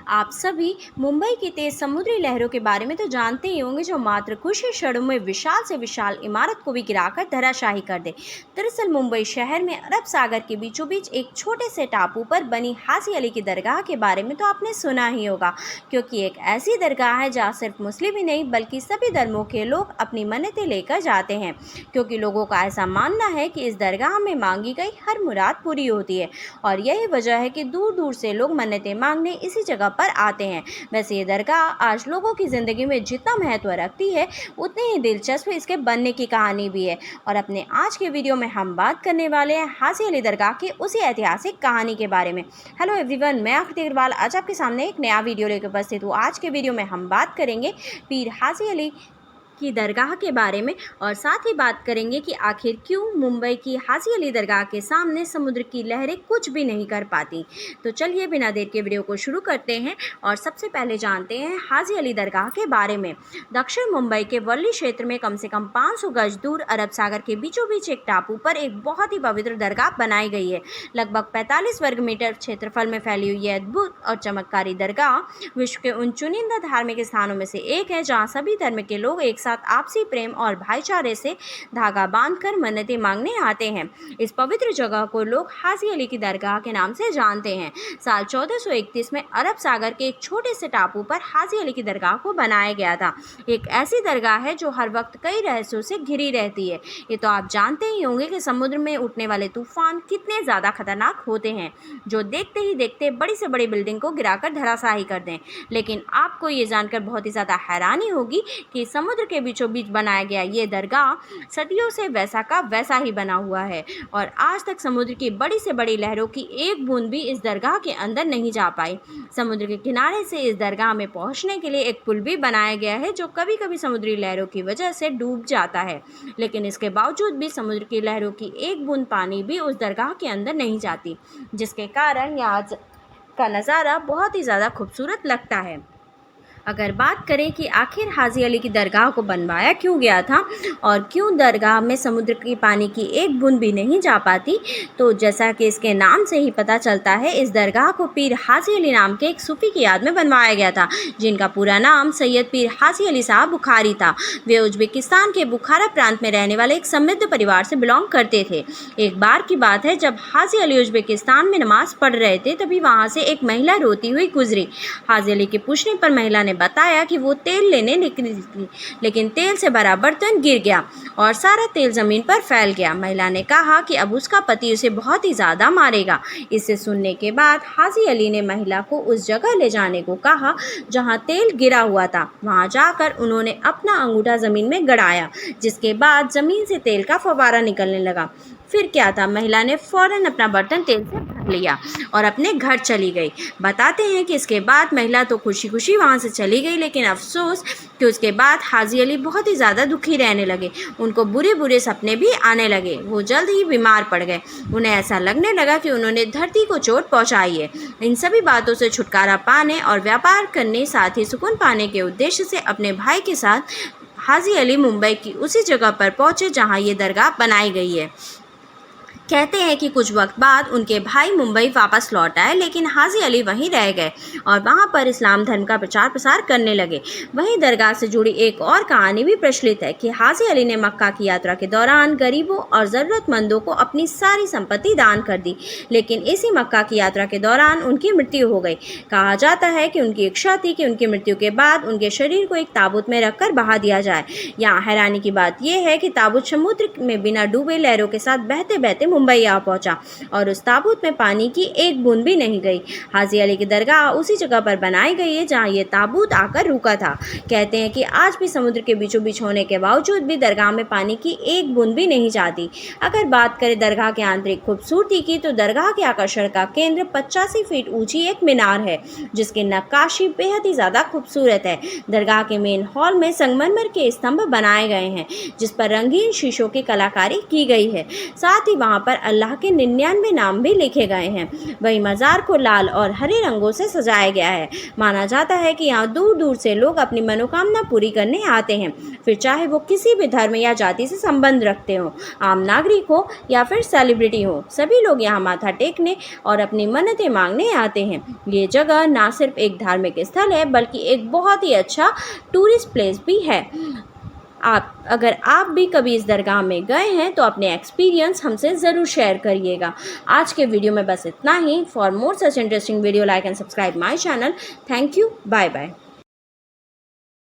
आप सभी मुंबई की तेज समुद्री लहरों के बारे में तो जानते ही होंगे, जो मात्र कुछ ही क्षणों में विशाल से विशाल इमारत को भी गिराकर धराशाही कर दे। दरअसल मुंबई शहर में अरब सागर के बीचों बीच एक छोटे से टापू पर बनी हाजी अली की दरगाह के बारे में तो आपने सुना ही होगा, क्योंकि एक ऐसी दरगाह है जहाँ सिर्फ मुस्लिम ही नहीं बल्कि सभी धर्मों के लोग अपनी मन्नतें लेकर जाते हैं, क्योंकि लोगों का ऐसा मानना है कि इस दरगाह में मांगी गई हर मुराद पूरी होती है। और यही वजह है कि दूर दूर से लोग मन्नतें मांगने इसी जगह पर आते हैं। वैसे ये दरगाह आज लोगों की ज़िंदगी में जितना महत्व रखती है, उतनी ही दिलचस्प इसके बनने की कहानी भी है। और अपने आज के वीडियो में हम बात करने वाले हैं हाजी अली दरगाह की उसी ऐतिहासिक कहानी के बारे में। हेलो एवरीवन, मैं आकृति अग्रवाल आज आपके सामने एक नया वीडियो लेकर उपस्थित हूँ। आज के वीडियो में हम बात करेंगे पीर हाजी अली की दरगाह के बारे में, और साथ ही बात करेंगे कि आखिर क्यों मुंबई की हाजी अली दरगाह के सामने समुद्र की लहरें कुछ भी नहीं कर पाती। तो चलिए बिना देर के वीडियो को शुरू करते हैं और सबसे पहले जानते हैं हाजी अली दरगाह के बारे में। दक्षिण मुंबई के वर्ली क्षेत्र में कम से कम 500 गज दूर अरब सागर के बीचों बीच एक टापू पर एक बहुत ही पवित्र दरगाह बनाई गई है। लगभग 45 वर्ग मीटर क्षेत्रफल में फैली हुई यह अद्भुत और चमत्कारी दरगाह विश्व के उन चुनिंदा धार्मिक स्थानों में से एक है जहाँ सभी धर्म के लोग एक आपसी प्रेम और भाईचारे से धागा बांधकर मन्नतें मांगने आते हैं। इस पवित्र जगह को लोग हाजी अली की दरगाह के नाम से जानते हैं। साल 1431 में अरब सागर के एक छोटे से टापू पर हाजी अली की दरगाह को बनाया गया था। एक ऐसी दरगाह है जो हर वक्त कई रहस्यों से घिरी रहती है। ये तो आप जानते ही होंगे कि समुद्र में उठने वाले तूफान कितने ज़्यादा खतरनाक होते हैं, जो देखते ही देखते बड़ी से बड़ी बिल्डिंग को गिराकर धराशाही कर दें। लेकिन आपको ये जानकर बहुत ही ज़्यादा हैरानी होगी कि समुद्र के बीचों बीच बनाया गया ये दरगाह सदियों से वैसा का वैसा ही बना हुआ है, और आज तक समुद्र की बड़ी से बड़ी लहरों की एक बूंद भी इस दरगाह के अंदर नहीं जा पाई। समुद्र के किनारे से इस दरगाह में पहुंचने के लिए एक पुल भी बनाया गया है, जो कभी कभी समुद्री लहरों की वजह से डूब जाता है, लेकिन इसके बावजूद भी समुद्र की लहरों की एक बूंद पानी भी उस दरगाह के अंदर नहीं जाती, जिसके कारण यहाँ का नज़ारा बहुत ही ज़्यादा खूबसूरत लगता है। अगर बात करें कि आखिर हाजी अली की दरगाह को बनवाया क्यों गया था और क्यों दरगाह में समुद्र की पानी की एक बूंद भी नहीं जा पाती, तो जैसा कि इसके नाम से ही पता चलता है, इस दरगाह को पीर हाजी अली नाम के एक सूफी की याद में बनवाया गया था, जिनका पूरा नाम सैयद पीर हाजी अली साहब बुखारी था। वे उज्बेकिस्तान के बुखारा प्रांत में रहने वाले एक समृद्ध परिवार से बिलोंग करते थे। एक बार की बात है, जब हाजी अली उज्बेकिस्तान में नमाज पढ़ रहे थे, तभी वहाँ से एक महिला रोती हुई गुजरी। हाजी अली के पूछने पर महिला ने बताया कि वो तेल लेने निकली थी, लेकिन तेल से भरा बर्तन गिर गया और सारा तेल जमीन पर फैल गया। महिला ने कहा कि अब उसका पति उसे बहुत ही ज़्यादा मारेगा। इसे सुनने के बाद हाजी अली ने महिला को उस जगह ले जाने को कहा जहां तेल गिरा हुआ था। वहां जाकर उन्होंने अपना अंगूठा ज़मीन में गड़ाया, जिसके बाद ज़मीन से तेल का फव्वारा निकलने लगा। फिर क्या था, महिला ने फ़ौरन अपना बर्तन तेल से भर लिया और अपने घर चली गई। बताते हैं कि इसके बाद महिला तो खुशी खुशी वहाँ से चली गई, लेकिन अफसोस कि उसके बाद हाजी अली बहुत ही ज़्यादा दुखी रहने लगे। उनको बुरे बुरे सपने भी आने लगे। वो जल्द ही बीमार पड़ गए। उन्हें ऐसा लगने लगा कि उन्होंने धरती को चोट पहुँचाई है। इन सभी बातों से छुटकारा पाने और व्यापार करने, साथ ही सुकून पाने के उद्देश्य से अपने भाई के साथ हाजी अली मुंबई की उसी जगह पर पहुँचे जहाँ ये दरगाह बनाई गई है। कहते हैं कि कुछ वक्त बाद उनके भाई मुंबई वापस लौट आए, लेकिन हाजी अली वहीं रह गए और वहां पर इस्लाम धर्म का प्रचार प्रसार करने लगे। वहीं दरगाह से जुड़ी एक और कहानी भी प्रचलित है कि हाजी अली ने मक्का की यात्रा के दौरान गरीबों और ज़रूरतमंदों को अपनी सारी संपत्ति दान कर दी, लेकिन इसी मक्का की यात्रा के दौरान उनकी मृत्यु हो गई। कहा जाता है कि उनकी इच्छा थी कि उनकी मृत्यु के बाद उनके शरीर को एक ताबूत में रखकर बहा दिया जाए। यहाँ हैरानी की बात यह है कि ताबूत समुद्र में बिना डूबे लहरों के साथ बहते बहते मुंबई आ पहुंचा और उस ताबूत में पानी की एक बूंद भी नहीं गई। हाजी अली की दरगाह उसी जगह पर बनाई गई है जहां ये ताबूत आकर रुका था। कहते हैं कि आज भी समुद्र के बीचों बीच होने के बावजूद भी दरगाह में पानी की एक बूंद भी नहीं जाती। अगर बात करें दरगाह के आंतरिक खूबसूरती की, तो दरगाह के आकर्षण का केंद्र 85 फीट ऊंची एक मीनार है, जिसकी नक्काशी बेहद ही ज़्यादा खूबसूरत है। दरगाह के मेन हॉल में संगमरमर के स्तंभ बनाए गए हैं, जिस पर रंगीन शीशों की कलाकारी की गई है। साथ ही वहाँ पर अल्लाह के 99 नाम भी लिखे गए हैं। वहीं मज़ार को लाल और हरे रंगों से सजाया गया है। माना जाता है कि यहाँ दूर दूर से लोग अपनी मनोकामना पूरी करने आते हैं, फिर चाहे वो किसी भी धर्म या जाति से संबंध रखते हो, आम नागरिक हो या फिर सेलिब्रिटी हो, सभी लोग यहाँ माथा टेकने और अपनी मन्नतें मांगने आते हैं। ये जगह ना सिर्फ एक धार्मिक स्थल है बल्कि एक बहुत ही अच्छा टूरिस्ट प्लेस भी है। अगर आप भी कभी इस दरगाह में गए हैं तो अपने एक्सपीरियंस हमसे ज़रूर शेयर करिएगा। आज के वीडियो में बस इतना ही। For more such interesting video, like and subscribe my channel. Thank you. Bye bye.